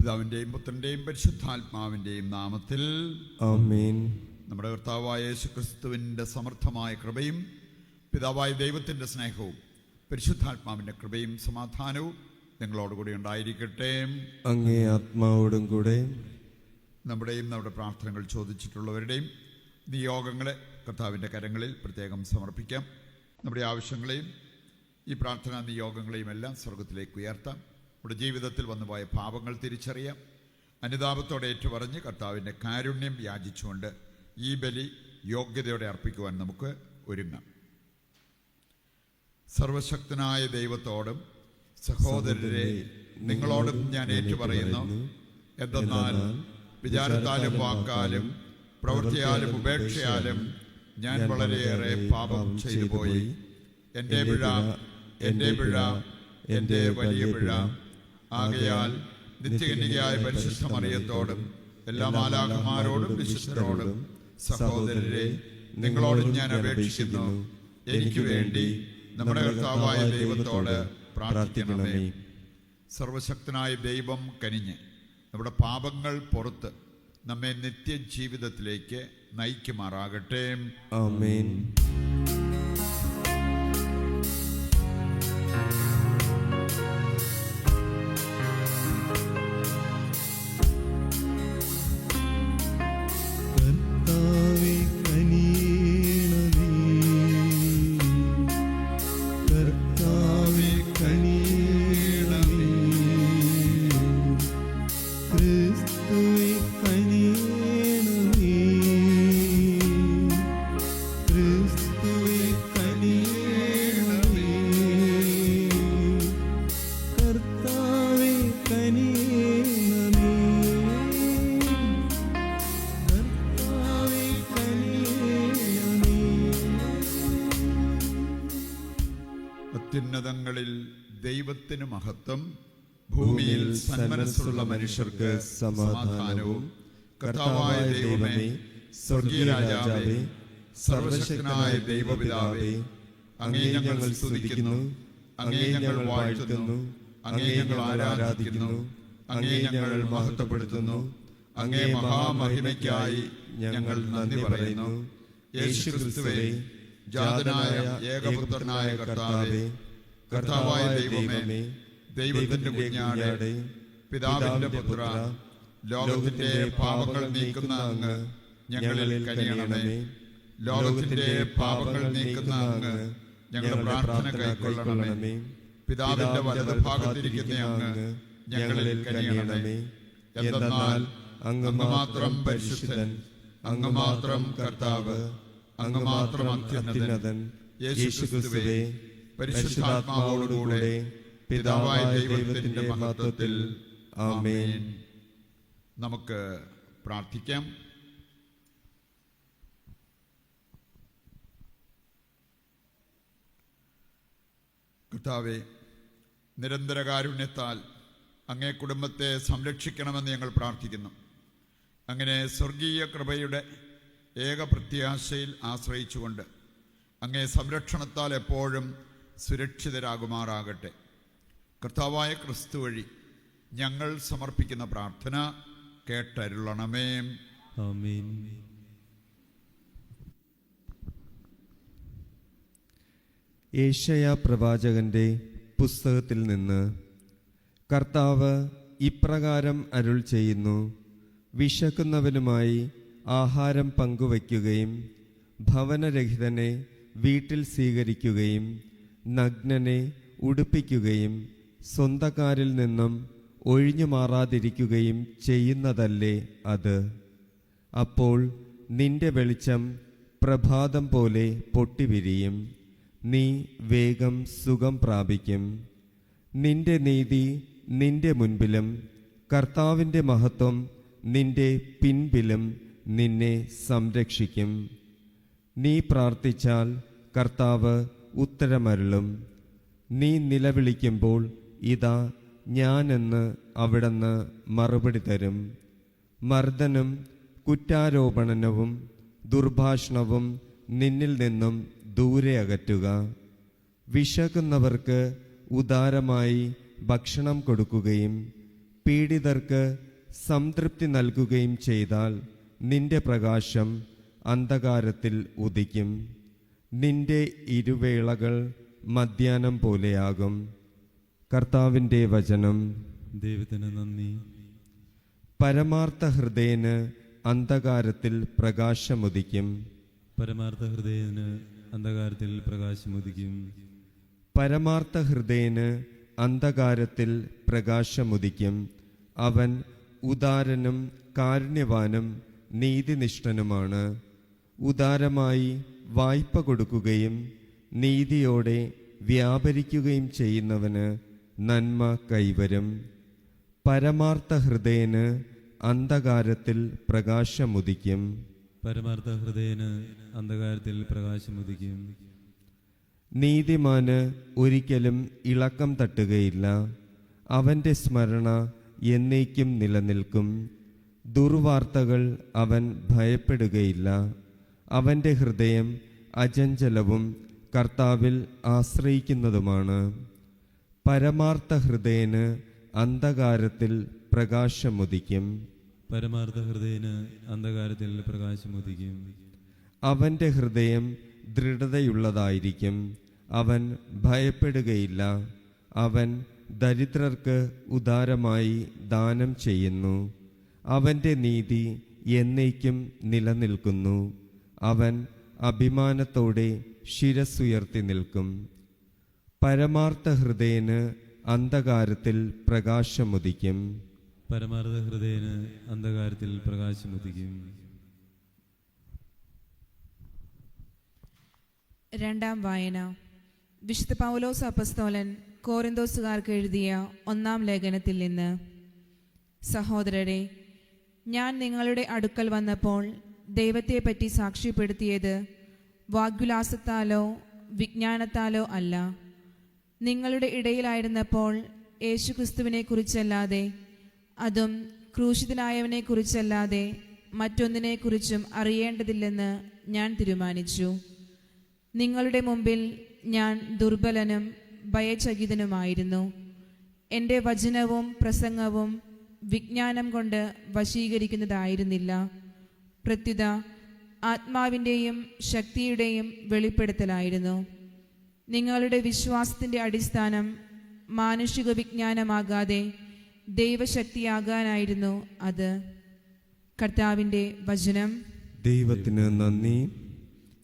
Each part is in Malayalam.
പിതാവിൻ്റെയും പുത്രൻ്റെയും പരിശുദ്ധാത്മാവിൻ്റെയും നാമത്തിൽ ആമേൻ. നമ്മുടെ കർത്താവായ യേശുക്രിസ്തുവിൻ്റെ സമർത്ഥമായ കൃപയും പിതാവായ ദൈവത്തിൻ്റെ സ്നേഹവും പരിശുദ്ധാത്മാവിൻ്റെ കൃപയും സമാധാനവും നിങ്ങളോടുകൂടി ഉണ്ടായിരിക്കട്ടെ. അങ്ങേ ആത്മാവോടും കൂടെ. നമ്മുടെയും നമ്മുടെ പ്രാർത്ഥനകൾ ചോദിച്ചിട്ടുള്ളവരുടെയും നിയോഗങ്ങളെ കർത്താവിൻ്റെ കരങ്ങളിൽ പ്രത്യേകം സമർപ്പിക്കാം. നമ്മുടെ ആവശ്യങ്ങളെയും ഈ പ്രാർത്ഥനാ നിയോഗങ്ങളെയും എല്ലാം സ്വർഗത്തിലേക്ക് ഉയർത്താം. നമ്മുടെ ജീവിതത്തിൽ വന്നുപോയ പാപങ്ങൾ തിരിച്ചറിയാം. അനുതാപത്തോടെ ഏറ്റുപറഞ്ഞ് കർത്താവിൻ്റെ കാരുണ്യം യാചിച്ചുകൊണ്ട് ഈ ബലി യോഗ്യതയോടെ അർപ്പിക്കുവാൻ നമുക്ക് ഒരുങ്ങാം. സർവശക്തനായ ദൈവത്തോടും സഹോദരരെ നിങ്ങളോടും ഞാൻ ഏറ്റുപറയുന്നു, എന്തെന്നാൽ വിചാരത്താലും വാക്കാലും പ്രവൃത്തിയാലും ഉപേക്ഷയാലും ഞാൻ വളരെയേറെ പാപം ചെയ്തു പോയി. എൻ്റെ പിഴ, എൻ്റെ പിഴ, എൻ്റെ വലിയ പിഴ. ആകയാൽ നിത്യകന്യകയായ പരിശുദ്ധ മറിയത്തോടും എല്ലാ മാലാഖമാരോടും വിശുദ്ധരോടും സഹോദരരെ നിങ്ങളോടും ഞാൻ അപേക്ഷിക്കുന്നു, എനിക്ക് വേണ്ടി നമ്മുടെ കർത്താവായ ദൈവത്തോട് പ്രാർത്ഥിക്കണമേ. സർവശക്തനായ ദൈവം കനിഞ്ഞ് നമ്മുടെ പാപങ്ങൾ പുറത്ത് നമ്മെ നിത്യജീവിതത്തിലേക്ക് നയിക്കുമാറാകട്ടെ. ആമേൻ. അത്യുന്നതങ്ങളിൽ ദൈവത്തിന് മഹത്വം, ഭൂമിയിൽ സന്മനസ്സുള്ള മനുഷ്യർക്ക് സമാധാനവും. കർത്താവായ ദൈവമേ, സ്വർഗീയ രാജാവേ, സർവശക്തനായ ദൈവപിതാവേ, അങ്ങേ ഞങ്ങൾ സ്തുതിക്കുന്നു, അങ്ങേ ഞങ്ങൾ വാഴ്ത്തുന്നു, അങ്ങേ ഞങ്ങൾ ആരാധിക്കുന്നു, അങ്ങേ ഞങ്ങൾ മഹത്വപ്പെടുത്തുന്നു. അങ്ങേ മഹാമഹിമയ്ക്കായി ഞങ്ങൾ നന്ദി പറയുന്നു. യേശുക്രിസ്തുവേ, ജാതനായ ഏകപുത്രനായ കർത്താവേ, കർത്താവായ ദൈവമേ, ദൈവത്തിന്റെ കുഞ്ഞാടേ, പിതാവിന്റെ പുത്ര, ലോകത്തിന്റെ പാപങ്ങൾ നീക്കുന്ന അങ്ങ് ഞങ്ങളിൽ കനിയണമേ. ലോകത്തിന്റെ പാപങ്ങൾ നീക്കുന്ന അങ്ങ് ഞങ്ങളുടെ പ്രാർത്ഥന കൈക്കൊള്ളണമേ. പിതാവിന്റെ വലതുഭാഗത്തിരിക്കുന്ന അങ്ങ് ഞങ്ങളിൽ കനിയണമേ. എന്തെന്നാൽ അങ്ങ് മാത്രം പരിശുദ്ധൻ, അങ്ങ് മാത്രം കർത്താവ്, അങ്ങ് മാത്രം അത്യുന്നതൻ. യേശുക്രിസ്തുവേ, പരിശുദ്ധാത്മാവോടുകൂടെ പിതാവായ ദൈവത്തിന്റെ മഹത്വത്തിൽ. ആമേൻ. നമുക്ക് പ്രാർത്ഥിക്കാം. കർത്താവേ, നിരന്തര കാരുണ്യത്താൽ അങ്ങേ കുടുംബത്തെ സംരക്ഷിക്കണമെന്ന് ഞങ്ങൾ പ്രാർത്ഥിക്കുന്നു. അങ്ങനെ സ്വർഗീയ കൃപയുടെ ഏക പ്രത്യാശയിൽ ആശ്രയിച്ചുകൊണ്ട് അങ്ങേ സംരക്ഷണത്താൽ എപ്പോഴും സുരക്ഷിതരാകുമാറാകട്ടെ. കർത്താവായ ക്രിസ്തു വഴി ഞങ്ങൾ സമർപ്പിക്കുന്ന പ്രാർത്ഥന കേട്ടരുളണമേ. ആമേൻ. യേശയ്യാ പ്രവാചകന്റെ പുസ്തകത്തിൽ നിന്ന്. കർത്താവ് ഇപ്രകാരം അരുൾ ചെയ്യുന്നു: വിശക്കുന്നവനുമായി ആഹാരം പങ്കുവയ്ക്കുകയും ഭവനരഹിതനെ വീട്ടിൽ സ്വീകരിക്കുകയും നഗ്നനെ ഉടുപ്പിക്കുകയും സ്വന്തക്കാരിൽ നിന്നും ഒഴിഞ്ഞു മാറാതിരിക്കുകയും ചെയ്യുന്നതല്ലേ അത്? അപ്പോൾ നിന്റെ വെളിച്ചം പ്രഭാതം പോലെ പൊട്ടിവിരിയും, നീ വേഗം സുഖം പ്രാപിക്കും. നിന്റെ നീതി നിന്റെ മുൻപിലും കർത്താവിൻ്റെ മഹത്വം നിന്റെ പിൻപിലും നിന്നെ സംരക്ഷിക്കും. നീ പ്രാർത്ഥിച്ചാൽ കർത്താവ് ഉത്തരമരുളും. നീ നിലവിളിക്കുമ്പോൾ ഇതാ ഞാനെന്ന് അവിടുന്ന് മറുപടി തരും. മർദ്ദനും കുറ്റാരോപണവും ദുർഭാഷണവും നിന്നിൽ നിന്നും ദൂരെ അകറ്റുക. വിശക്കുന്നവർക്ക് ഉദാരമായി ഭക്ഷണം കൊടുക്കുകയും പീഡിതർക്ക് സംതൃപ്തി നൽകുകയും ചെയ്താൽ നിന്റെ പ്രകാശം അന്ധകാരത്തിൽ ഉദിക്കും. നിന്റെ ഇരുവേളകൾ മധ്യാഹ്നം പോലെയാകും. കർത്താവിൻ്റെ വചനം. ദൈവത്തിന് നന്ദി. പരമാർത്ഥ ഹൃദയന് അന്ധകാരത്തിൽ പ്രകാശമുദിക്കും. പരമാർത്ഥ ഹൃദയന് അന്ധകാരത്തിൽ പ്രകാശമുദിക്കും. പരമാർത്ഥ ഹൃദയന് അന്ധകാരത്തിൽ പ്രകാശമുദിക്കും. അവൻ ഉദാരനും കാരുണ്യവാനും നീതിനിഷ്ഠനുമാണ്. ഉദാരമായി വായ്പ കൊടുക്കുകയും നീതിയോടെ വ്യാപരിക്കുകയും ചെയ്യുന്നവന് നന്മ കൈവരും. പരമാർത്ഥ ഹൃദയന് അന്ധകാരത്തിൽ പ്രകാശമുദിക്കും. പരമാർത്ഥ ഹൃദയന് അന്ധകാരത്തിൽ പ്രകാശമുദിക്കും. നീതിമാന് ഒരിക്കലും ഇളക്കം തട്ടുകയില്ല. അവൻ്റെ സ്മരണ എന്നേക്കും നിലനിൽക്കും. ദുർവാർത്തകൾ അവൻ ഭയപ്പെടുകയില്ല. അവൻ്റെ ഹൃദയം അചഞ്ചലവും കർത്താവിൽ ആശ്രയിക്കുന്നതുമാണ്. പരമാർത്ഥ ഹൃദയന് അന്ധകാരത്തിൽ പ്രകാശമുദിക്കും. പരമാർത്ഥ ഹൃദയന് അന്ധകാരത്തിൽ പ്രകാശമുദിക്കും. അവൻ്റെ ഹൃദയം ദൃഢതയുള്ളതായിരിക്കും. അവൻ ഭയപ്പെടുകയില്ല. അവൻ ദരിദ്രർക്ക് ഉദാരമായി ദാനം ചെയ്യുന്നു. അവൻ്റെ നീതി എന്നേക്കും നിലനിൽക്കുന്നു. അവൻ അഭിമാനത്തോടെ ശിരസ്സുയർത്തി നിൽക്കും. പരമാർത്ഥ ഹൃദയന് അന്ധകാരത്തിൽ പ്രകാശമുദിക്കും. പരമാർത്ഥ ഹൃദയന് അന്ധകാരത്തിൽ പ്രകാശമുദിക്കും. രണ്ടാം വായന. വിശുദ്ധ പൗലോസ് അപ്പസ്തോലൻ കോരിന്തോസുകാർക്ക് എഴുതിയ 1-ാം ലേഖനത്തിൽ നിന്ന്. സഹോദരരെ, ഞാൻ നിങ്ങളുടെ അടുക്കൽ വന്നപ്പോൾ ദൈവത്തെപ്പറ്റി സാക്ഷ്യപ്പെടുത്തിയത് വാഗ്വിലാസത്താലോ വിജ്ഞാനത്താലോ അല്ല. നിങ്ങളുടെ ഇടയിലായിരുന്നപ്പോൾ യേശുക്രിസ്തുവിനെക്കുറിച്ചല്ലാതെ, അതും ക്രൂശിതനായവനെക്കുറിച്ചല്ലാതെ മറ്റൊന്നിനെക്കുറിച്ചും അറിയേണ്ടതില്ലെന്ന് ഞാൻ തീരുമാനിച്ചു. നിങ്ങളുടെ മുമ്പിൽ ഞാൻ ദുർബലനും ഭയചകിതനുമായിരുന്നു. എൻ്റെ വചനവും പ്രസംഗവും വിജ്ഞാനം കൊണ്ട് വശീകരിക്കുന്നതായിരുന്നില്ല. പ്രത്യുത ആത്മാവിൻ്റെയും ശക്തിയുടെയും വെളിപ്പെടുത്തലായിരുന്നു. നിങ്ങളുടെ വിശ്വാസത്തിൻ്റെ അടിസ്ഥാനം മാനുഷിക വിജ്ഞാനമാകാതെ ദൈവശക്തിയാകാനായിരുന്നു അത്. കർത്താവിൻ്റെ വചനം. ദൈവത്തിന് നന്ദി.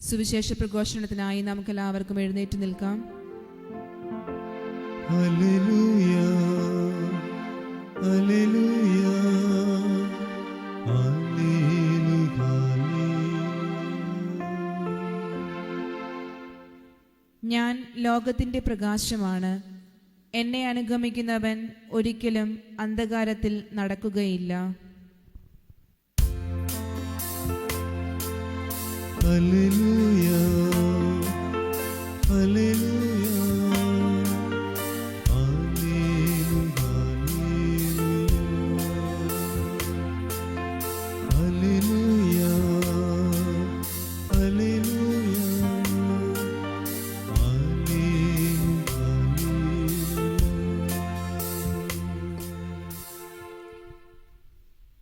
സുവിശേഷ പ്രഘോഷണത്തിനായി നമുക്കെല്ലാവർക്കും എഴുന്നേറ്റ് നിൽക്കാം. Hallelujah, hallelujah, hallelujah. ഞാൻ ലോകത്തിൻ്റെ പ്രകാശമാണ്. എന്നെ അനുഗമിക്കുന്നവൻ ഒരിക്കലും അന്ധകാരത്തിൽ നടക്കുകയില്ല. ഹല്ലേലൂയ, ഹല്ലേലൂയ, ഹല്ലേലൂയ, ഹല്ലേലൂയ,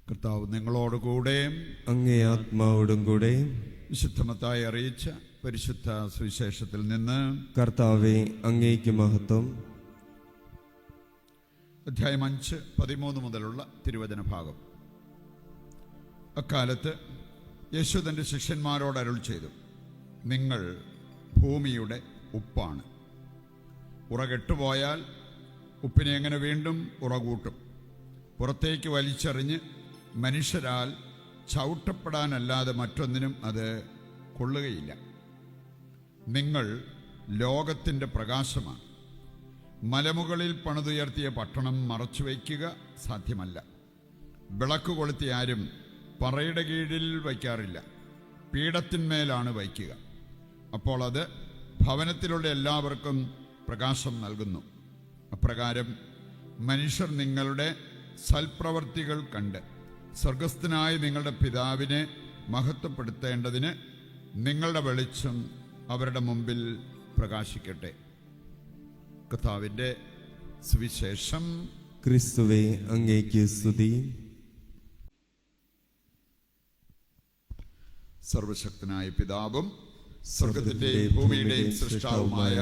കർത്താവ് നിങ്ങളോടുകൂടെ അങ്ങേ ആത്മാവോടും കൂടെ. വിശുദ്ധ മത്തായി അറിയിച്ച പരിശുദ്ധ സുവിശേഷത്തിൽ നിന്ന്. കർത്താവെ, അങ്ങേക്ക് മഹത്വം. അധ്യായം 5:13 മുതലുള്ള തിരുവചന ഭാഗം. അക്കാലത്ത് യേശു തൻ്റെ ശിഷ്യന്മാരോട് അരുൾ ചെയ്തു, നിങ്ങൾ ഭൂമിയുടെ ഉപ്പാണ്. ഉറ കെട്ടുപോയാൽ ഉപ്പിനെ എങ്ങനെ വീണ്ടും ഉറകൂട്ടും? പുറത്തേക്ക് വലിച്ചെറിഞ്ഞ് മനുഷ്യരാൽ ചവിട്ടപ്പെടാനല്ലാതെ മറ്റൊന്നിനും അത് കൊള്ളുകയില്ല. നിങ്ങൾ ലോകത്തിൻ്റെ പ്രകാശമാണ്. മലമുകളിൽ പണിതുയർത്തിയ പട്ടണം മറച്ചു വയ്ക്കുക സാധ്യമല്ല. വിളക്ക് കൊളുത്തി ആരും പറയുടെ കീഴിൽ വയ്ക്കാറില്ല, പീഠത്തിന്മേലാണ് വയ്ക്കുക. അപ്പോൾ അത് ഭവനത്തിലുള്ള എല്ലാവർക്കും പ്രകാശം നൽകുന്നു. അപ്രകാരം മനുഷ്യർ നിങ്ങളുടെ സൽപ്രവർത്തികൾ കണ്ട് സ്വർഗസ്ഥനായ നിങ്ങളുടെ പിതാവിനെ മഹത്വപ്പെടുത്തേണ്ടതിന് നിങ്ങളുടെ വെളിച്ചം അവരുടെ മുമ്പിൽ പ്രകാശിക്കട്ടെ. കർത്താവിൻ്റെ സുവിശേഷം. ക്രിസ്തുവേ അങ്ങേക്ക് സ്തുതി. സർവശക്തനായ പിതാവും സ്വർഗത്തിന്റെയും ഭൂമിയുടെയും സൃഷ്ടാവുമായ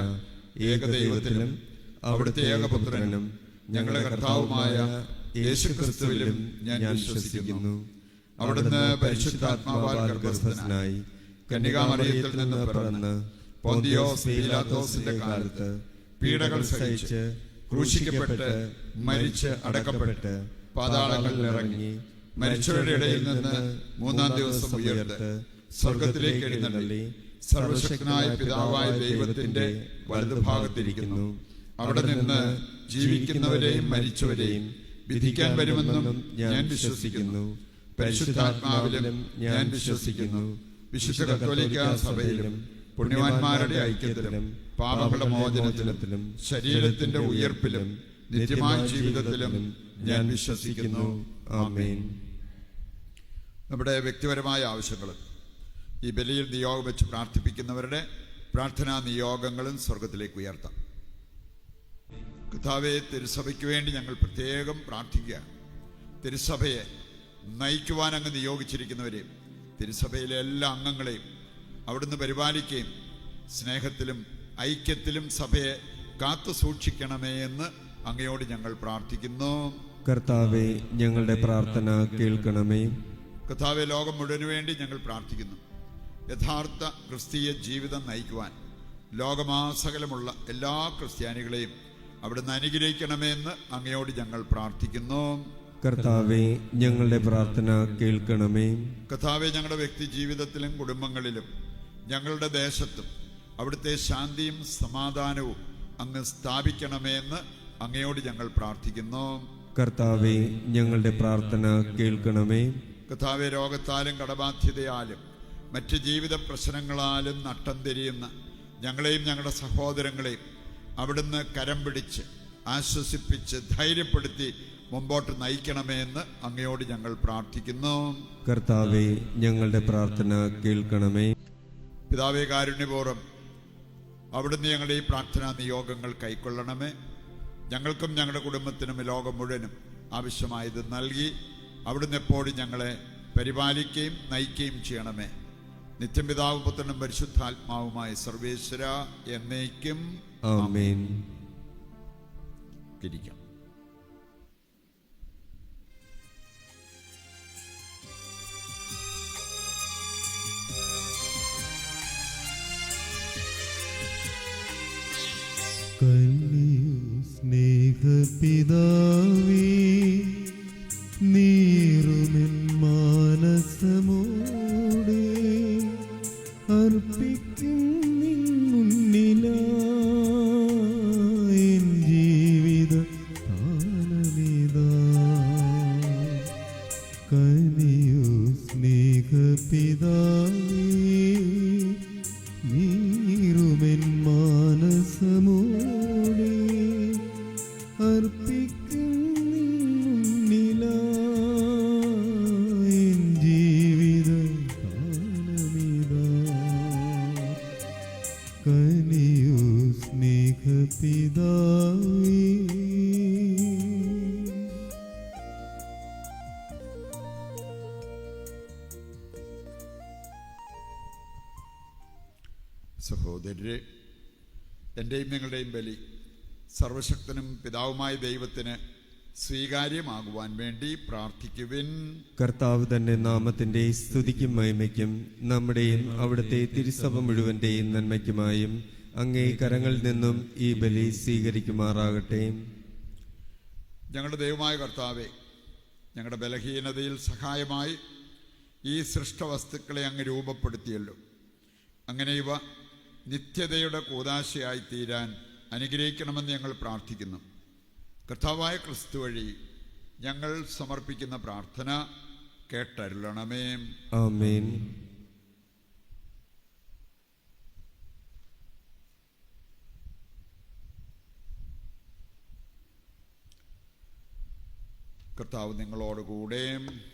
ഏകദൈവത്തിലും അവിടുത്തെ ഏകപുത്രനും ഞങ്ങളുടെ കർത്താവുമായ യേശുക്രിസ്തുവിലും ഞാൻ വിശ്വസിക്കുന്നു. അവിടുന്ന് പരിശുദ്ധാത്മാവാൽ ഗർഭസ്ഥനായി കന്യകാമറിയത്തിൽ നിന്ന് പിറന്ന് പൊന്തിയോസ് പീലാത്തോസിന്റെ കാലത്ത് പീഡകൾ സഹിച്ച് ക്രൂശിക്കപ്പെട്ട് മരിച്ച് അടക്കപ്പെട്ട് പാതാളങ്ങളിൽ ഇറങ്ങി മരിച്ചവരുടെ ഇടയിൽ നിന്ന് മൂന്നാം ദിവസം ഉയർത്ത് സ്വർഗത്തിലേക്ക് എഴുന്നള്ളി സർവശക്തനായ പിതാവായ ദൈവത്തിന്റെ വലതുഭാഗത്തിരിക്കുന്നു. അവിടെ നിന്ന് ജീവിക്കുന്നവരെയും മരിച്ചവരെയും വിധിക്കാൻ വരുമെന്നും ഞാൻ വിശ്വസിക്കുന്നു. പരിശുദ്ധാത്മാവിലും ഞാൻ വിശ്വസിക്കുന്നു. വിശുദ്ധ കത്തോലിക്ക സഭയിലും പുണ്യവാന്മാരുടെ ഐക്യത്തിലും പാപങ്ങളുടെ മോചനത്തിലും ശരീരത്തിന്റെ ഉയർപ്പിലും നിത്യമായ ജീവിതത്തിലും ഞാൻ വിശ്വസിക്കുന്നു. ആമേൻ. നമ്മുടെ വ്യക്തിപരമായ ആവശ്യങ്ങൾ ഈ ബലിയിൽ നിയോഗം വെച്ച് പ്രാർത്ഥിപ്പിക്കുന്നവരുടെ പ്രാർത്ഥനാ നിയോഗങ്ങളും സ്വർഗത്തിലേക്ക് ഉയർത്താം. കർത്താവേ, തിരുസഭയ്ക്ക് വേണ്ടി ഞങ്ങൾ പ്രത്യേകം പ്രാർത്ഥിക്കുക. തിരുസഭയെ നയിക്കുവാൻ അങ്ങ് നിയോഗിച്ചിരിക്കുന്നവരെയും തിരുസഭയിലെ എല്ലാ അംഗങ്ങളെയും അവിടുന്ന് പരിപാലിക്കുകയും സ്നേഹത്തിലും ഐക്യത്തിലും സഭയെ കാത്തു സൂക്ഷിക്കണമേ എന്ന് അങ്ങയോട് ഞങ്ങൾ പ്രാർത്ഥിക്കുന്നു. കർത്താവേ, ഞങ്ങളുടെ പ്രാർത്ഥന കേൾക്കണമേ. കർത്താവെ, ലോകം മുഴുവനു വേണ്ടി ഞങ്ങൾ പ്രാർത്ഥിക്കുന്നു. യഥാർത്ഥ ക്രിസ്തീയ ജീവിതം നയിക്കുവാൻ ലോകമാസകലമുള്ള എല്ലാ ക്രിസ്ത്യാനികളെയും അവിടുന്ന് അനുഗ്രഹിക്കണമേ എന്ന് അങ്ങയോട് ഞങ്ങൾ പ്രാർത്ഥിക്കുന്നു. കർത്താവേ, ഞങ്ങളുടെ പ്രാർത്ഥന കേൾക്കണമേ. കർത്താവെ, ഞങ്ങളുടെ വ്യക്തി ജീവിതത്തിലും കുടുംബങ്ങളിലും ഞങ്ങളുടെ ദേശത്തും അവിടുത്തെ ശാന്തിയും സമാധാനവും അങ്ങ് സ്ഥാപിക്കണമേ എന്ന് അങ്ങയോട് ഞങ്ങൾ പ്രാർത്ഥിക്കുന്നു. കർത്താവേ, ഞങ്ങളുടെ പ്രാർത്ഥന കേൾക്കണമേ. കർത്താവെ, രോഗത്താലും കടബാധ്യതയാലും മറ്റ് ജീവിത പ്രശ്നങ്ങളാലും നട്ടം തിരിയുന്ന ഞങ്ങളെയും ഞങ്ങളുടെ സഹോദരങ്ങളെയും അവിടുന്ന് കരം പിടിച്ച് ആശ്വസിപ്പിച്ച് ധൈര്യപ്പെടുത്തി മുമ്പോട്ട് നയിക്കണമേ എന്ന് അങ്ങയോട് ഞങ്ങൾ പ്രാർത്ഥിക്കുന്നു. കർത്താവേ, ഞങ്ങളുടെ പ്രാർത്ഥന കേൾക്കണമേ. പിതാവേ, കാരുണ്യപൂർവ്വം അവിടുന്ന് ഞങ്ങളുടെ ഈ പ്രാർത്ഥനാ നിയോഗങ്ങൾ കൈക്കൊള്ളണമേ. ഞങ്ങൾക്കും ഞങ്ങളുടെ കുടുംബത്തിനും ലോകം മുഴുവനും ആവശ്യമായത് നൽകി അവിടുന്ന് എപ്പോഴും ഞങ്ങളെ പരിപാലിക്കുകയും നയിക്കുകയും ചെയ്യണമേ. നിത്യം പിതാവും പുത്രനും പരിശുദ്ധാത്മാവുമായ സർവേശ്വര എന്നേക്കും ആമേൻ. ഇരിക്കാം. സ്നേഹപിതാവേ, നീറുമെൻ മാനസമോടെ അർപ്പിക്കും നിൻ മുന്നിലായി എൻ ജീവിത താനമിതാ. കനിയൂ സ്നേഹപിതാവേ, നീറുമെൻ മാനസമോടെ അർപ്പിക്കും നിൻ മുന്നിലായി എൻ ജീവിത ഗാനമിതാ. കനിയൂ സ്നേഹപിതാവേ. സഹോദരരെ, എൻ്റെയും നിങ്ങളുടെയും ബലി സർവശക്തനും പിതാവുമായ ദൈവത്തിന് സ്വീകാര്യമാകുവാൻ വേണ്ടി പ്രാർത്ഥിക്കുവിൻ. കർത്താവ് തന്റെ നാമത്തിന്റെ സ്തുതിക്കും മഹിമയ്ക്കും നമ്മുടെയും അവിടുത്തെ തിരുസഭ മുഴുവന്റെയും നന്മയ്ക്കുമായും അങ്ങേ കരങ്ങളിൽ നിന്നും ഈ ബലി സ്വീകരിക്കുമാറാകട്ടെ. ഞങ്ങളുടെ ദൈവമായ കർത്താവെ, ഞങ്ങളുടെ ബലഹീനതയിൽ സഹായമായി ഈ സൃഷ്ടവസ്തുക്കളെ അങ്ങ് രൂപപ്പെടുത്തിയല്ലോ. അങ്ങനെ ഇവ നിത്യതയുടെ കൂദാശയായി തീരാൻ അനുഗ്രഹിക്കണമെന്ന് ഞങ്ങൾ പ്രാർത്ഥിക്കുന്നു. കർത്താവായ ക്രിസ്തു വഴി ഞങ്ങൾ സമർപ്പിക്കുന്ന പ്രാർത്ഥന കേട്ടരുളണമേ. ആമേൻ. കർത്താവ് നിങ്ങളോടുകൂടെ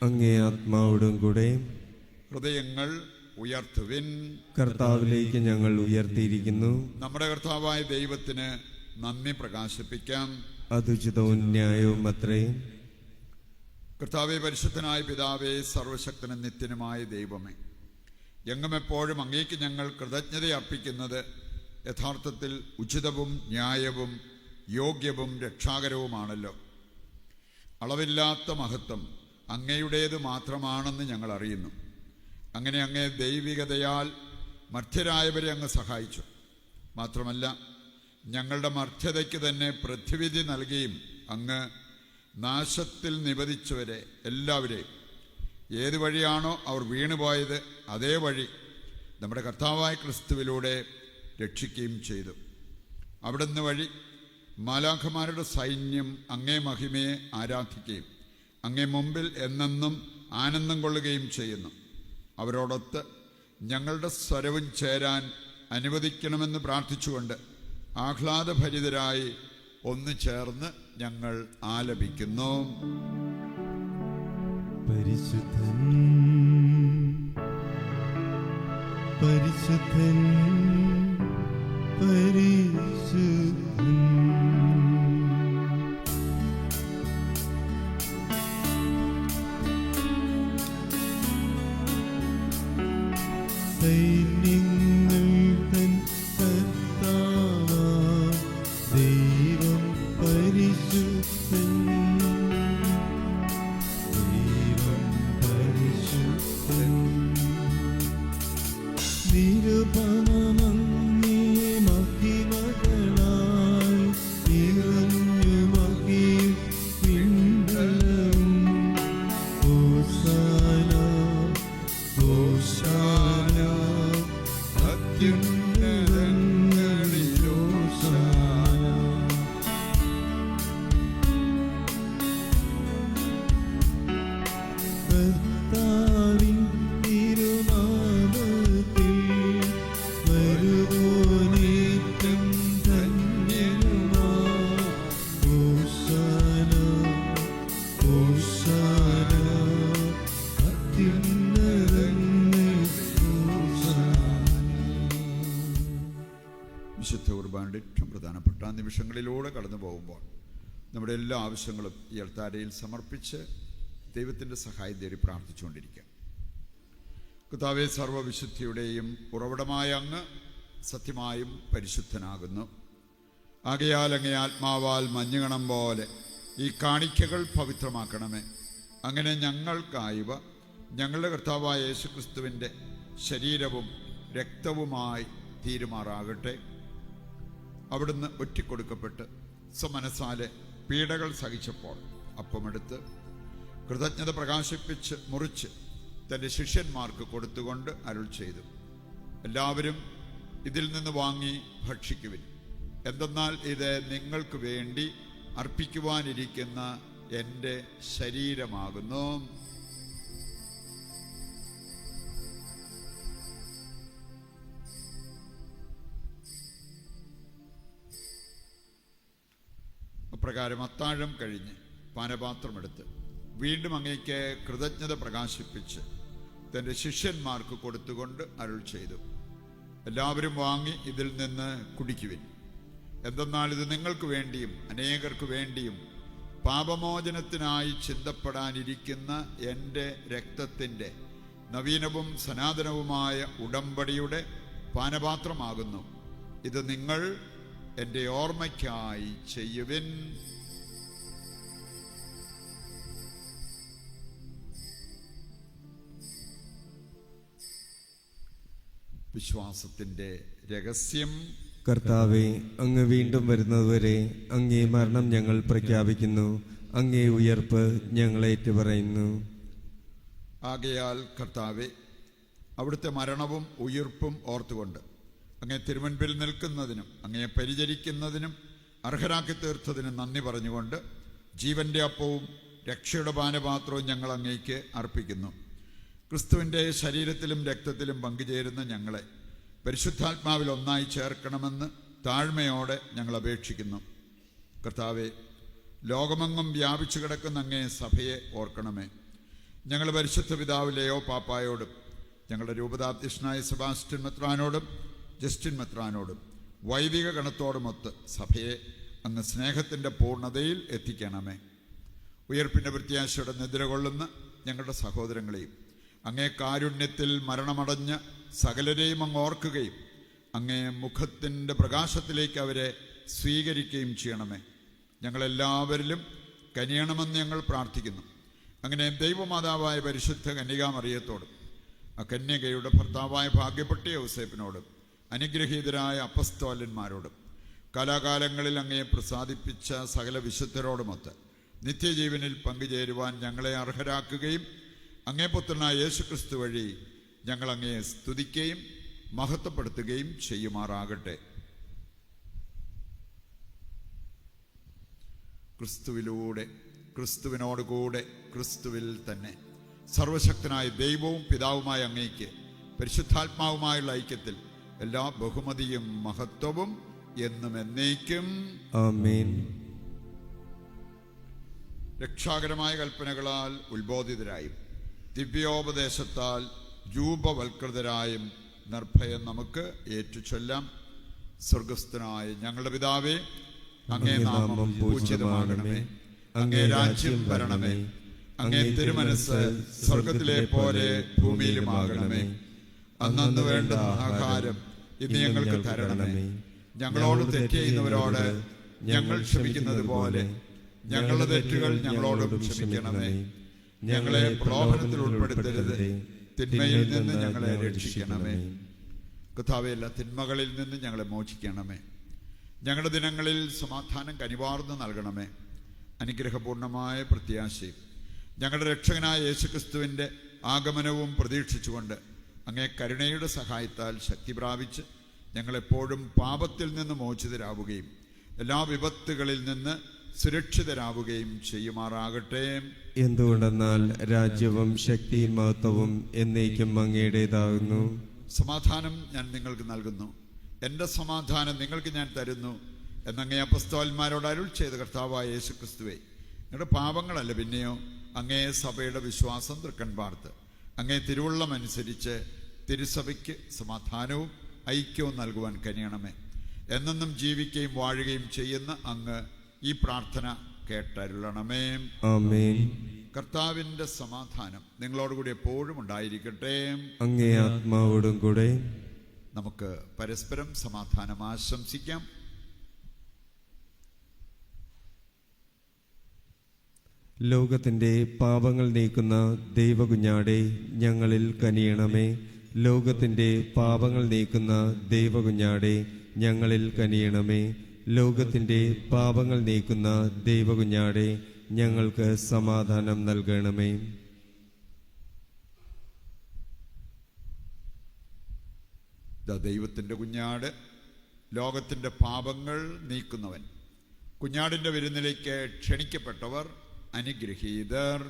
അങ്ങേ ആത്മാവോടും കൂടെ. ഹൃദയങ്ങൾ ഉയർത്തുവിൻ. കർത്താവിലേക്ക് ഞങ്ങൾ ഉയർത്തിയിരിക്കുന്നു. നമ്മുടെ കർത്താവായ ദൈവത്തിന് നന്ദി പ്രകാശിപ്പിക്കാം. അതുചിതവും ന്യായവും അത്രേ. കർത്താവേ, പരിശുദ്ധനായ പിതാവേ, സർവശക്തനും നിത്യനുമായ ദൈവമേ, എങ്ങും എപ്പോഴും അങ്ങേക്ക് ഞങ്ങൾ കൃതജ്ഞത അർപ്പിക്കുന്നത് യഥാർത്ഥത്തിൽ ഉചിതവും ന്യായവും യോഗ്യവും രക്ഷാകരവുമാണല്ലോ. അളവില്ലാത്ത മഹത്വം അങ്ങയുടേത് മാത്രമാണെന്ന് ഞങ്ങൾ അറിയുന്നു. അങ്ങനെ അങ്ങേ ദൈവികതയാൽ മർത്യരായവരെ അങ്ങ് സഹായിച്ചു. മാത്രമല്ല, ഞങ്ങളുടെ മർത്യതയ്ക്ക് തന്നെ പ്രതിവിധി നൽകിയും അങ്ങ് നാശത്തിൽ നിബദിച്ചവരെ എല്ലാവരെയും ഏത് വഴിയാണോ അവർ വീണുപോയത് അതേ വഴി നമ്മുടെ കർത്താവായ ക്രിസ്തുവിലൂടെ രക്ഷിക്കുകയും ചെയ്തു. അവിടുന്ന് വഴി മാലാഖമാരുടെ സൈന്യം അങ്ങേ മഹിമയെ ആരാധിക്കുകയും അങ്ങേ മുമ്പിൽ എന്നെന്നും ആനന്ദം കൊള്ളുകയും ചെയ്യുന്നു. അവരോടൊത്ത് ഞങ്ങളുടെ സ്വരവും ചേരാൻ അനുവദിക്കണമെന്ന് പ്രാർത്ഥിച്ചുകൊണ്ട് ആഹ്ലാദഭരിതരായി ഒന്ന് ചേർന്ന് ഞങ്ങൾ ആലപിക്കുന്നു. പരിശുദ്ധൻ പരിശുദ്ധൻ പരിശുദ്ധൻ സൈന്യങ്ങൾ തൻ കർത്താവാം ദൈവം പരിശുദ്ധൻ ദൈവം പരിശുദ്ധൻ നിരുപമമങ്ങേ മഹിമകളാൽ നിറഞ്ഞു മഹിം പിണ്ടലം ഹോസാന ഹോസാന അത്യുന്നതങ്ങളിൽ ഹോസാന. കർത്താവിൻ തിരുനാമത്തിൽ വരുവോനേറ്റം ധന്യനുമാ. ഹോസാന ഹോസാന അത്യുന്നതങ്ങളിൽ ഹോസാന. വിശുദ്ധ കുർബാനയുടെ ഏറ്റവും പ്രധാനപ്പെട്ട നിമിഷങ്ങളിലൂടെ കടന്നു പോകുമ്പോൾ നമ്മുടെ എല്ലാ ആവശ്യങ്ങളും ഈ അൾത്താരയിൽ സമർപ്പിച്ച് ദൈവത്തിൻ്റെ സഹായം തേടി പ്രാർത്ഥിച്ചുകൊണ്ടിരിക്കുക. കർത്താവേ, സർവ്വവിശുദ്ധിയുടെയും ഉറവിടമായ അങ്ങ് സത്യമായും പരിശുദ്ധനാകുന്നു. ആകയാൽ അങ്ങേ ആത്മാവാൽ മഞ്ഞുകണം പോലെ ഈ കാണിക്കകൾ പവിത്രമാക്കണമേ. അങ്ങനെ ഞങ്ങൾക്കായവ ഞങ്ങളുടെ കർത്താവായ യേശുക്രിസ്തുവിൻ്റെ ശരീരവും രക്തവുമായി തീരുമാറാകട്ടെ. അവിടുന്ന് ഒറ്റിക്കൊടുക്കപ്പെട്ട് സ്വമനസാലെ പീഡകൾ സഹിച്ചപ്പോൾ അപ്പമെടുത്ത് കൃതജ്ഞത പ്രകാശിപ്പിച്ച് മുറിച്ച് തൻ്റെ ശിഷ്യന്മാർക്ക് കൊടുത്തുകൊണ്ട് അരുൾ ചെയ്തു, എല്ലാവരും ഇതിൽ നിന്ന് വാങ്ങി ഭക്ഷിക്കുവിൻ. എന്തെന്നാൽ ഇത് നിങ്ങൾക്ക് വേണ്ടി അർപ്പിക്കുവാനിരിക്കുന്ന എൻ്റെ ശരീരമാകുന്നു. അപ്രകാരം അത്താഴം കഴിഞ്ഞ് പാനപാത്രമെടുത്ത് വീണ്ടും അങ്ങേക്ക് കൃതജ്ഞത പ്രകാശിപ്പിച്ച് തൻ്റെ ശിഷ്യന്മാർക്ക് കൊടുത്തുകൊണ്ട് അരുൾ ചെയ്തു, എല്ലാവരും വാങ്ങി ഇതിൽ നിന്ന് കുടിക്കുവിൻ. എന്തെന്നാൽ ഇത് നിങ്ങൾക്ക് വേണ്ടിയും അനേകർക്ക് വേണ്ടിയും പാപമോചനത്തിനായി ചിന്തപ്പെടാനിരിക്കുന്ന എൻ്റെ രക്തത്തിൻ്റെ നവീനവും സനാതനവുമായ ഉടമ്പടിയുടെ പാനപാത്രമാകുന്നു. ഇത് നിങ്ങൾ എൻ്റെ ഓർമ്മയ്ക്കായി ചെയ്യുവിൻ. വിശ്വാസത്തിൻ്റെ രഹസ്യം. കർത്താവെ, അങ്ങ് വീണ്ടും വരുന്നതുവരെ അങ്ങേ മരണം ഞങ്ങൾ പ്രഖ്യാപിക്കുന്നു, അങ്ങേ ഉയർപ്പ് ഞങ്ങൾ ഏറ്റുപറയുന്നു. ആകയാൽ കർത്താവെ, അവിടുത്തെ മരണവും ഉയിർപ്പും ഓർത്തുകൊണ്ട് അങ്ങേ തിരുമുൻപിൽ നിൽക്കുന്നതിനും അങ്ങയെ പരിചരിക്കുന്നതിനും അർഹരാക്കി തീർത്തതിനും നന്ദി പറഞ്ഞുകൊണ്ട് ജീവന്റെ അപ്പവും രക്ഷയുടെ പാനപാത്രവും ഞങ്ങൾ അങ്ങേക്ക് അർപ്പിക്കുന്നു. ക്രിസ്തുവിൻ്റെ ശരീരത്തിലും രക്തത്തിലും പങ്കുചേരുന്ന ഞങ്ങളെ പരിശുദ്ധാത്മാവിൽ ഒന്നായി ചേർക്കണമെന്ന് താഴ്മയോടെ ഞങ്ങൾ അപേക്ഷിക്കുന്നു. കർത്താവെ, ലോകമെങ്ങും വ്യാപിച്ചു കിടക്കുന്ന അങ്ങേ സഭയെ ഓർക്കണമേ. ഞങ്ങൾ പരിശുദ്ധ പിതാവ് ലെയോ പാപ്പായോടും ഞങ്ങളുടെ രൂപതാധ്യക്ഷനായ സെബാസ്റ്റ്യൻ മെത്രാനോടും ജസ്റ്റിൻ മെത്രാനോടും വൈദിക ഗണത്തോടുമൊത്ത് സഭയെ അങ്ങ് സ്നേഹത്തിൻ്റെ പൂർണ്ണതയിൽ എത്തിക്കണമേ. ഉയർപ്പിൻ്റെ പ്രത്യാശയുടെ നിദ്രകൊള്ളുന്ന ഞങ്ങളുടെ സഹോദരങ്ങളെയും അങ്ങേ കാരുണ്യത്തിൽ മരണമടഞ്ഞ സകലരെയും അങ്ങ് ഓർക്കുകയും അങ്ങേ മുഖത്തിൻ്റെ പ്രകാശത്തിലേക്ക് അവരെ സ്വീകരിക്കുകയും ചെയ്യണമേ. ഞങ്ങളെല്ലാവരിലും കനിയണമെന്ന് ഞങ്ങൾ പ്രാർത്ഥിക്കുന്നു. അങ്ങനെ ദൈവമാതാവായ പരിശുദ്ധ കന്യകാമറിയത്തോടും ആ കന്യകയുടെ ഭർത്താവായ ഭാഗ്യപ്പെട്ട യൗസേപ്പിനോടും അനുഗ്രഹീതരായ അപ്പസ്തോലന്മാരോടും കാലാകാലങ്ങളിൽ അങ്ങയെ പ്രസാദിപ്പിച്ച സകല വിശുദ്ധരോടുമൊത്ത് നിത്യജീവനിൽ പങ്കുചേരുവാൻ ഞങ്ങളെ അർഹരാക്കുകയും അങ്ങേ പുത്രനായ യേശുക്രിസ്തു വഴി ഞങ്ങൾ അങ്ങയെ സ്തുതിക്കുകയും മഹത്വപ്പെടുത്തുകയും ചെയ്യുമാറാകട്ടെ. ക്രിസ്തുവിലൂടെ, ക്രിസ്തുവിനോടുകൂടെ, ക്രിസ്തുവിൽ തന്നെ സർവശക്തനായ ദൈവവും പിതാവുമായ അങ്ങയ്ക്ക് പരിശുദ്ധാത്മാവുമായുള്ള ഐക്യത്തിൽ എല്ലാ ബഹുമതിയും മഹത്വവും എന്നും എന്നേക്കും ആമേൻ. രക്ഷാകരമായ കൽപ്പനകളാൽ ഉത്ബോധിതരായും ദിവ്യോപദേശത്താൽ രൂപവൽകൃതരായും നിർഭയം നമുക്ക് ഏറ്റുചൊല്ലാം. സ്വർഗസ്ഥനായ ഞങ്ങളുടെ പിതാവേ, അങ്ങേ നാമം പൂജിതമാകണമേ. അങ്ങേ രാജ്യം വരണമേ. അങ്ങേ തിരുമനസ് സ്വർഗത്തിലെ പോലെ ഭൂമിയിലുമാകണമേ. അന്നന്ന് വേണ്ട ആഹാരം ഇന്ന് ഞങ്ങൾക്ക് തരണമേ. ഞങ്ങളോട് തെറ്റ് ചെയ്യുന്നവരോട് ഞങ്ങൾ ക്ഷമിക്കുന്നത് പോലെ ഞങ്ങളുടെ തെറ്റുകൾ ഞങ്ങളോടും ക്ഷമിക്കണമേ. ഞങ്ങളെ പ്രലോഭനത്തിൽ ഉൾപ്പെടുത്തരുത്, തിന്മയിൽ നിന്ന് ഞങ്ങളെ രക്ഷിക്കണമേ. കർത്താവേ, എല്ലാ തിന്മകളിൽ നിന്ന് ഞങ്ങളെ മോചിക്കണമേ. ഞങ്ങളുടെ ദിനങ്ങളിൽ സമാധാനം കനിവാർന്ന് നൽകണമേ. അനുഗ്രഹപൂർണമായ പ്രത്യാശയും ഞങ്ങളുടെ രക്ഷകനായ യേശുക്രിസ്തുവിൻ്റെ ആഗമനവും പ്രതീക്ഷിച്ചുകൊണ്ട് അങ്ങേ കരുണയുടെ സഹായത്താൽ ശക്തി പ്രാപിച്ച് ഞങ്ങളെപ്പോഴും പാപത്തിൽ നിന്ന് മോചിതരാവുകയും എല്ലാ വിപത്തുകളിൽ നിന്ന് സുരക്ഷിതരാവുകയും ചെയ്യുമാറാകട്ടെ. എന്തുകൊണ്ടെന്നാൽ രാജ്യവും ശക്തിയും മഹത്വവും എന്നേക്കും അങ്ങയുടേതാകുന്നു. സമാധാനം ഞാൻ നിങ്ങൾക്ക് നൽകുന്നു, എൻ്റെ സമാധാനം നിങ്ങൾക്ക് ഞാൻ തരുന്നു എന്നങ്ങേ അപ്പസ്തോലന്മാരോട് അരുൾ ചെയ്ത കർത്താവായ യേശുക്രിസ്തുവേ, നിങ്ങളുടെ പാപങ്ങളല്ല പിന്നെയോ അങ്ങേ സഭയുടെ വിശ്വാസം തൃക്കൺ പാർത്ത് അങ്ങേ തിരുവുള്ളമനുസരിച്ച് തിരുസഭയ്ക്ക് സമാധാനവും ഐക്യവും നൽകുവാൻ കനിയണമേ. എന്നെന്നും ജീവിക്കുകയും വാഴുകയും ചെയ്യുന്ന അങ്ങ് ഈ പ്രാർത്ഥന കേട്ടരുളണമേ. ആമേൻ. കർത്താവിൻ്റെ സമാധാനം നിങ്ങളോടുകൂടി എപ്പോഴും ഉണ്ടായിരിക്കട്ടെ. അങ്ങേ ആത്മാവോടും കൂടെ. നമുക്ക് പരസ്പരം സമാധാനം ആശംസിക്കാം. ലോകത്തിന്റെ പാപങ്ങൾ നീക്കുന്ന ദൈവകുഞ്ഞാടെ ഞങ്ങളിൽ കനിയണമേ. ലോകത്തിന്റെ പാപങ്ങൾ നീക്കുന്ന ദൈവകുഞ്ഞാടെ ഞങ്ങളിൽ കനിയണമേ. ലോകത്തിന്റെ പാപങ്ങൾ നീക്കുന്ന ദൈവകുഞ്ഞാടെ ഞങ്ങൾക്ക് സമാധാനം നൽകണമേ. ദൈവത്തിൻ്റെ കുഞ്ഞാട്, ലോകത്തിൻ്റെ പാപങ്ങൾ നീക്കുന്നവൻ. കുഞ്ഞാടിൻ്റെ വിരുന്നിലേക്ക് ക്ഷണിക്കപ്പെട്ടവർ അനുഗ്രഹീതർ.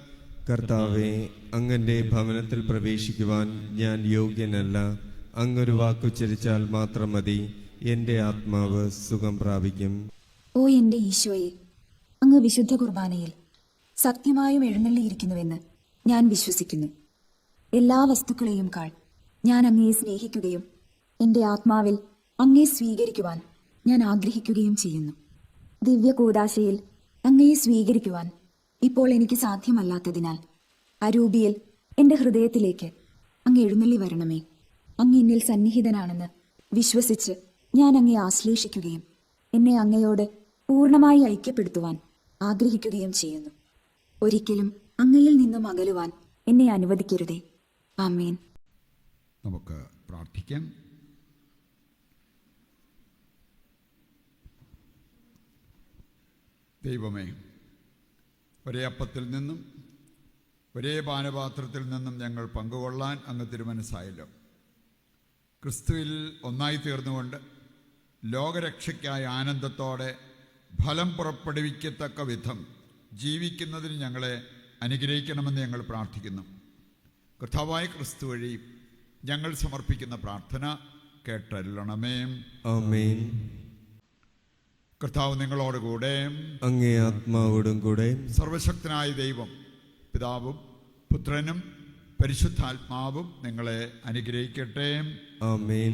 കർത്താവെ, അങ്ങന്റെ ഭവനത്തിൽ പ്രവേശിക്കുവാൻ ഞാൻ യോഗ്യനല്ല. അങ്ങൊരു വാക്കുച്ചരിച്ചാൽ മാത്രം മതി, എന്റെ ആത്മാവ് സുഖം പ്രാപിക്കും. ഓ എന്റെ ഈശോയെ, അങ്ങ് വിശുദ്ധ കുർബാനയിൽ സത്യമായും എഴുന്നള്ളിയിരിക്കുന്നുവെന്ന് ഞാൻ വിശ്വസിക്കുന്നു. എല്ലാ വസ്തുക്കളെയും കാൾ ഞാൻ അങ്ങയെ സ്നേഹിക്കുകയും എന്റെ ആത്മാവിൽ അങ്ങയെ സ്വീകരിക്കുവാൻ ഞാൻ ആഗ്രഹിക്കുകയും ചെയ്യുന്നു. ദിവ്യ കൂദാശയിൽ അങ്ങയെ സ്വീകരിക്കുവാൻ ഇപ്പോൾ എനിക്ക് സാധ്യമല്ലാത്തതിനാൽ അരൂപിയിൽ എന്റെ ഹൃദയത്തിലേക്ക് അങ്ങ് എഴുന്നള്ളി വരണമേ. അങ്ങ് എന്നിൽ സന്നിഹിതനാണെന്ന് വിശ്വസിച്ച് ഞാൻ അങ്ങയെ ആശ്ലേഷിക്കുകയും എന്നെ അങ്ങയോട് പൂർണ്ണമായി ഐക്യപ്പെടുത്തുവാൻ ആഗ്രഹിക്കുകയും ചെയ്യുന്നു. ഒരിക്കലും അങ്ങയിൽ നിന്നും അകലുവാൻ എന്നെ അനുവദിക്കരുതേ. ആമേൻ. നമുക്ക് പ്രാർത്ഥിക്കാം. ദൈവമേ, ഒരേ അപ്പത്തിൽ നിന്നും ഒരേ പാനപാത്രത്തിൽ നിന്നും ഞങ്ങൾ പങ്കുകൊള്ളാൻ അങ്ങ് തിരുമനസ്സായല്ലോ. ക്രിസ്തുവിൽ ഒന്നായി തീർന്നുകൊണ്ട് ലോകരക്ഷയ്ക്കായ ആനന്ദത്തോടെ ഫലം പുറപ്പെടുവിക്കത്തക്ക വിധം ജീവിക്കുന്നതിന് ഞങ്ങളെ അനുഗ്രഹിക്കണമെന്ന് ഞങ്ങൾ പ്രാർത്ഥിക്കുന്നു. കർത്താവായ ക്രിസ്തു വഴി ഞങ്ങൾ സമർപ്പിക്കുന്ന പ്രാർത്ഥന കേട്ടരുളണമേ. ആമേൻ. കർത്താവ് നിങ്ങളോടുകൂടെ. അങ്ങേ ആത്മാവോടും കൂടെ. സർവശക്തനായ ദൈവം പിതാവും പുത്രനും പരിശുദ്ധാത്മാവും നിങ്ങളെ അനുഗ്രഹിക്കട്ടെ. ആമേൻ.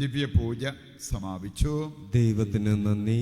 ദിവ്യപൂജ സമാപിച്ചു. ദൈവത്തിന് നന്ദി.